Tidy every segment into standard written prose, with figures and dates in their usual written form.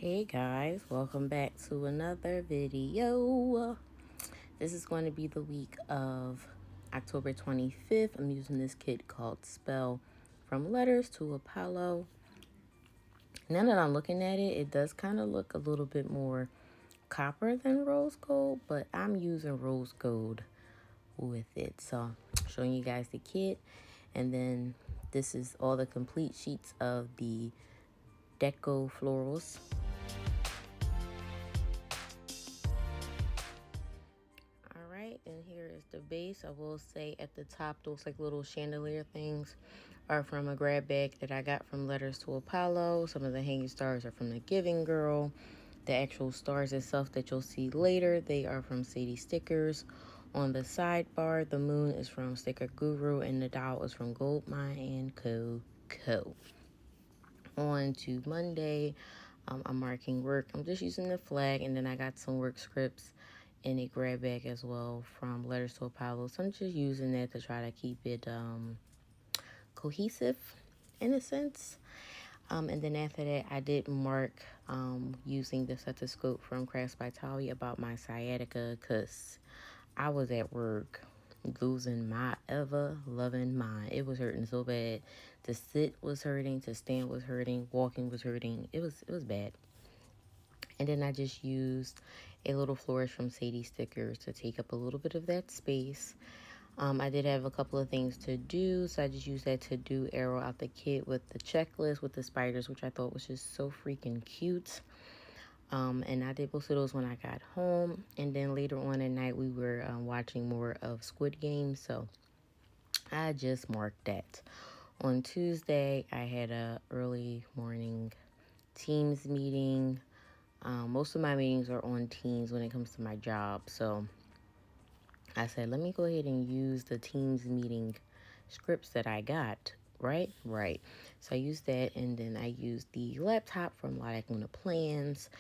Hey guys, welcome back to another video. This is going to be the week of October 25th. I'm using this kit called Spell From Letters to Apollo. Now that I'm looking at it, it does kind of look a little bit more copper than rose gold, but I'm using rose gold with it. So I'm showing you guys the kit, and then this is all the complete sheets of the Deco Florals. Alright, and here is the base. I will say at the top, those like little chandelier things are from a grab bag that I got from Letters to Apollo. Some of the hanging stars are from the Giving Girl. The actual stars itself that you'll see later, they are from Sadie stickers. On the sidebar, the moon is from Sticker Guru and the doll is from Goldmine and CoCo. On to Monday, I'm marking work. I'm just using the flag, and then I got some work scripts in a grab bag as well from Letters to Apollo. So I'm just using that to try to keep it cohesive in a sense. And then after that, I did mark using the stethoscope from Crafts by Thaowie about my sciatica, because I was at work losing my ever-loving mind. It was hurting so bad. To sit was hurting, to stand was hurting, walking was hurting. It was bad. And then I just used a little flourish from Sadie stickers to take up a little bit of that space. I did have a couple of things to do, so I just used that to-do arrow out the kit with the checklist with the spiders, which I thought was just so freaking cute. And I did both of those when I got home. And then later on at night, we were watching more of Squid Game, so I just marked that. On Tuesday, I had a early morning Teams meeting. Most of my meetings are on Teams when it comes to my job, so I said, let me go ahead and use the Teams meeting scripts that I got, right? So I used that, and then I used the laptop from Lilac on the plans.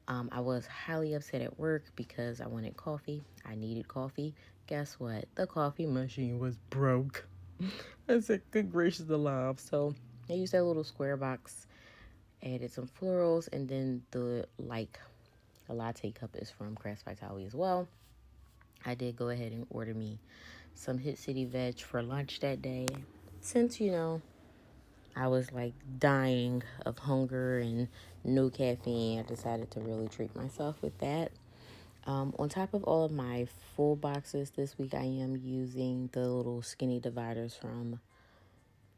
I was highly upset at work because I wanted coffee. I needed coffee. Guess what? The coffee machine was broke. I said, good gracious alive. So I used that little square box, added some florals, and then the a latte cup is from Crafts by Thaowie as well. I did go ahead and order me some Hit City Veg for lunch that day. Since, I was like dying of hunger and no caffeine, I decided to really treat myself with that. On top of all of my full boxes this week, I am using the little skinny dividers from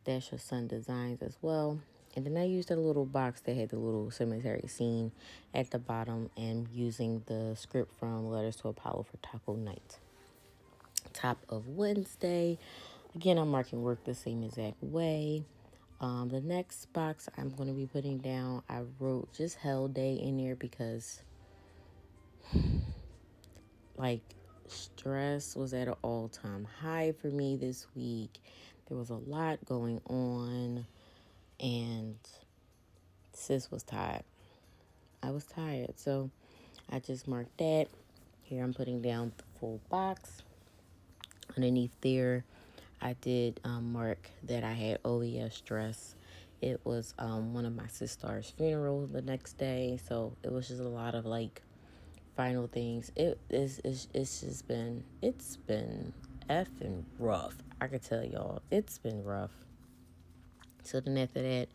Dash of Sun Designs as well. And then I used a little box that had the little cemetery scene at the bottom, and using the script from Letters to Apollo for Taco Night. Top of Wednesday, again, I'm marking work the same exact way. The next box I'm going to be putting down, I wrote just Hell Day in there because, like, stress was at an all-time high for me this week. There was a lot going on, and sis was tired. I was tired, so I just marked that. Here I'm putting down the full box. Underneath there, I did mark that I had OES stress. It was one of my sister's funeral the next day, so it was just a lot of like final things. It's been effing rough. I could tell y'all, it's been rough. So then after that,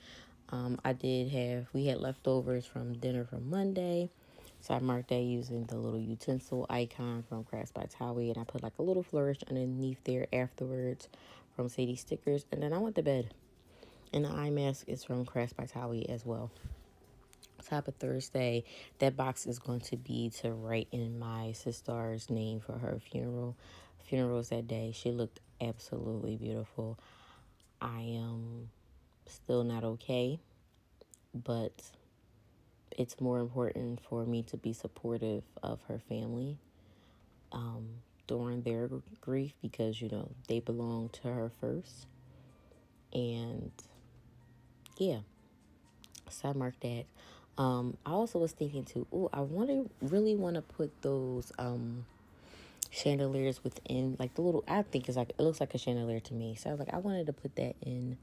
we had leftovers from dinner from Monday. So I marked that using the little utensil icon from Crafts by Thaowie, and I put like a little flourish underneath there afterwards from Sadie stickers. And then I went to bed. And the eye mask is from Crafts by Thaowie as well. Top of Thursday, that box is going to be to write in my sister's name for her funeral. Funerals that day. She looked absolutely beautiful. I am still not okay, but it's more important for me to be supportive of her family during their grief, because, they belong to her first. And yeah, so I marked that. I also was thinking too, really want to put those chandeliers within, like the little, I think it's like, it looks like a chandelier to me. So I was like, I wanted to put that in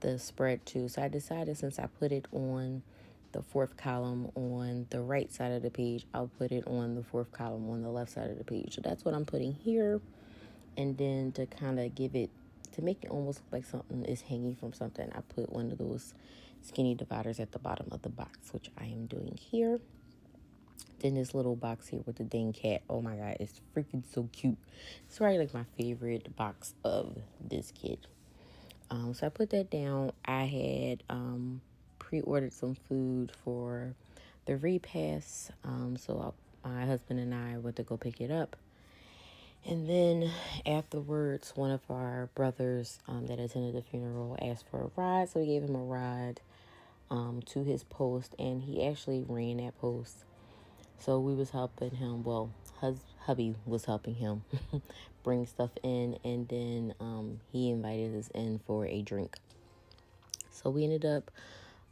the spread too. So I decided, since I put it on the fourth column on the right side of the page, I'll put it on the fourth column on the left side of the page. So that's what I'm putting here. And then to kind of give it, to make it almost look like something is hanging from something, I put one of those skinny dividers at the bottom of the box, which I am doing here. Then this little box here with the dang cat. Oh my god, it's freaking so cute. It's probably like my favorite box of this kit. So I put that down. I had pre-ordered some food for the repast. My husband and I went to go pick it up. And then afterwards, one of our brothers that attended the funeral asked for a ride. So we gave him a ride to his post, and he actually ran that post. So we was helping him. Well, hubby was helping him bring stuff in, and then he invited us in for a drink. So we ended up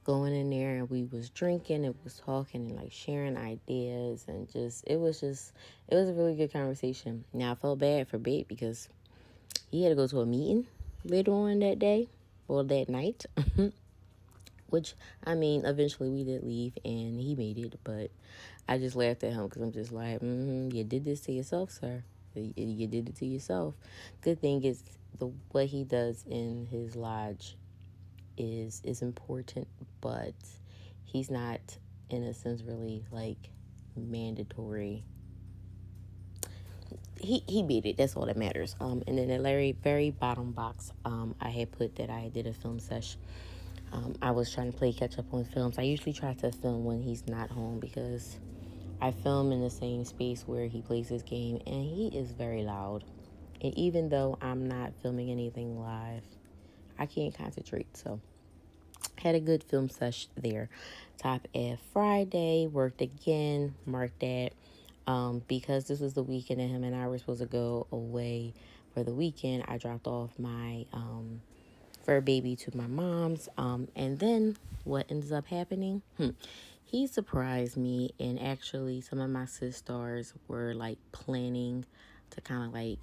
going in there, and we was drinking and was talking and like sharing ideas, and it was a really good conversation. Now I felt bad for Babe because he had to go to a meeting later on that day, or that night. Which, I mean, eventually we did leave and he made it, but I just laughed at him because I'm just like, you did this to yourself, sir. You did it to yourself. Good thing is what he does in his lodge is important, but he's not, in a sense, really like mandatory. He beat it. That's all that matters. And then the very bottom box, I had put that I did a film session. I was trying to play catch up on films. I usually try to film when he's not home because I film in the same space where he plays his game, and he is very loud. And even though I'm not filming anything live, I can't concentrate. So had a good film sesh there. Top F Friday, worked again, marked that. Because this was the weekend and him and I were supposed to go away for the weekend, I dropped off my fur baby to my mom's. And then what ends up happening? He surprised me, and actually some of my sisters were like planning to kind of like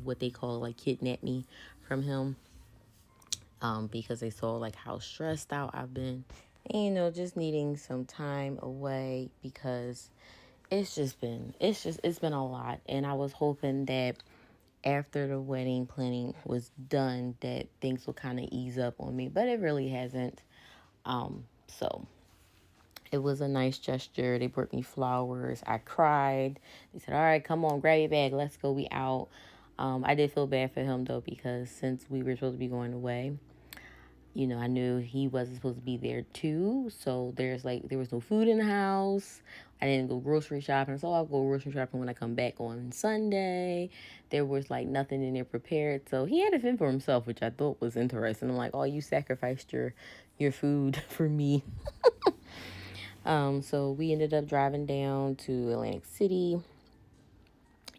what they call like kidnap me from him. Because they saw like how stressed out I've been, and, just needing some time away because it's been a lot. And I was hoping that after the wedding planning was done that things will kind of ease up on me, but it really hasn't. So it was a nice gesture. They brought me flowers. I cried. They said, all right, come on, grab your bag, let's go, we out. I did feel bad for him though, because since we were supposed to be going away, I knew he wasn't supposed to be there too. So there was no food in the house. I didn't go grocery shopping. So I'll go grocery shopping when I come back on Sunday. There was like nothing in there prepared. So he had to fend for himself, which I thought was interesting. I'm like, oh, you sacrificed your food for me. So we ended up driving down to Atlantic City,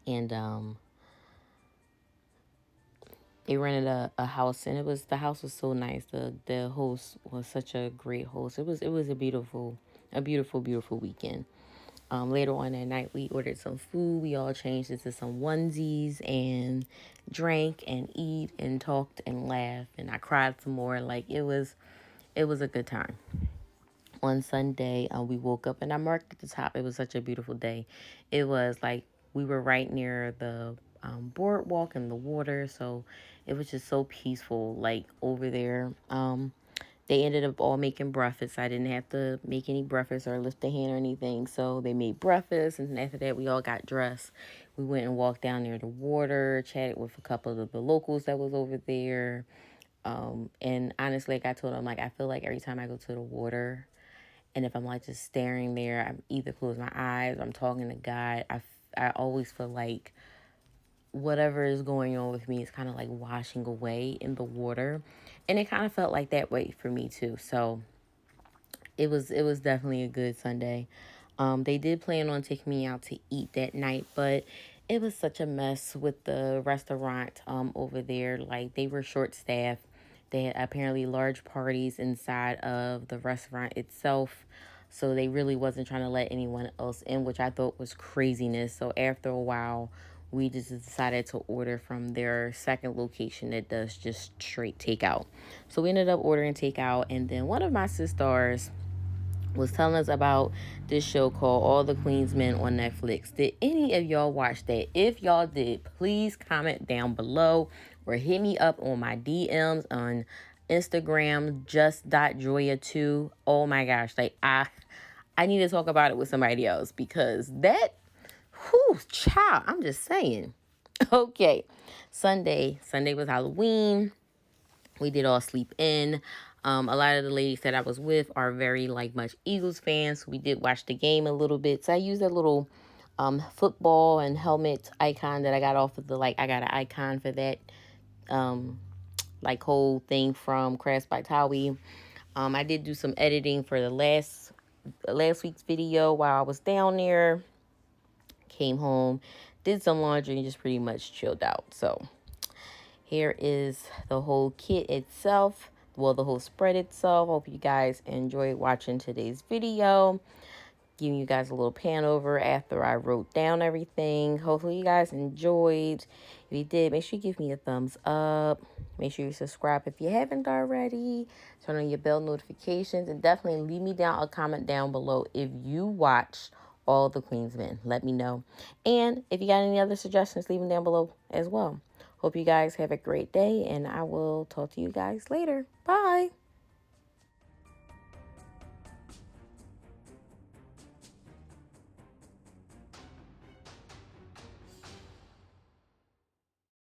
and they rented a house, and the house was so nice. The host was such a great host. It was a beautiful weekend. Later on that night, we ordered some food. We all changed into some onesies and drank and eat and talked and laughed. And I cried some more. Like it was a good time. On Sunday, we woke up and I marked at the top. It was such a beautiful day. It was like we were right near the boardwalk and the water, so it was just so peaceful, like over there. They ended up all making breakfast. I didn't have to make any breakfast or lift a hand or anything, so they made breakfast, and after that, we all got dressed. We went and walked down near the water, chatted with a couple of the locals that was over there. And honestly, like I told them, like I feel like every time I go to the water, and if I'm like just staring there, I either close my eyes or I'm talking to God. I always feel like whatever is going on with me is kind of like washing away in the water. And it kind of felt like that way for me too. So it was definitely a good Sunday. They did plan on taking me out to eat that night, but it was such a mess with the restaurant over there. Like they were short staffed. They had apparently large parties inside of the restaurant itself. So they really wasn't trying to let anyone else in, which I thought was craziness. So after a while, we just decided to order from their second location that does just straight takeout. So we ended up ordering takeout, and then one of my sisters was telling us about this show called All the Queen's Men on Netflix. Did any of y'all watch that? If y'all did, please comment down below or hit me up on my DMs on Instagram, just.joia2. Oh my gosh, like I need to talk about it with somebody else because that, whew, child, I'm just saying. Okay, Sunday was Halloween. We did all sleep in. A lot of the ladies that I was with are very like much Eagles fans. So we did watch the game a little bit. So I used that little football and helmet icon that I got off of the, like, I got an icon for that like whole thing from Cristal by Thaowie. I did do some editing for the last week's video while I was down there. Came home, did some laundry, and just pretty much chilled out. So here is the whole kit itself. Well, the whole spread itself. Hope you guys enjoyed watching today's video. Giving you guys a little pan over after I wrote down everything. Hopefully you guys enjoyed. If you did, make sure you give me a thumbs up. Make sure you subscribe if you haven't already. Turn on your bell notifications. And definitely leave me down a comment down below if you watched All the Queen's Men. Let me know. And if you got any other suggestions, leave them down below as well. Hope you guys have a great day, and I will talk to you guys later. Bye.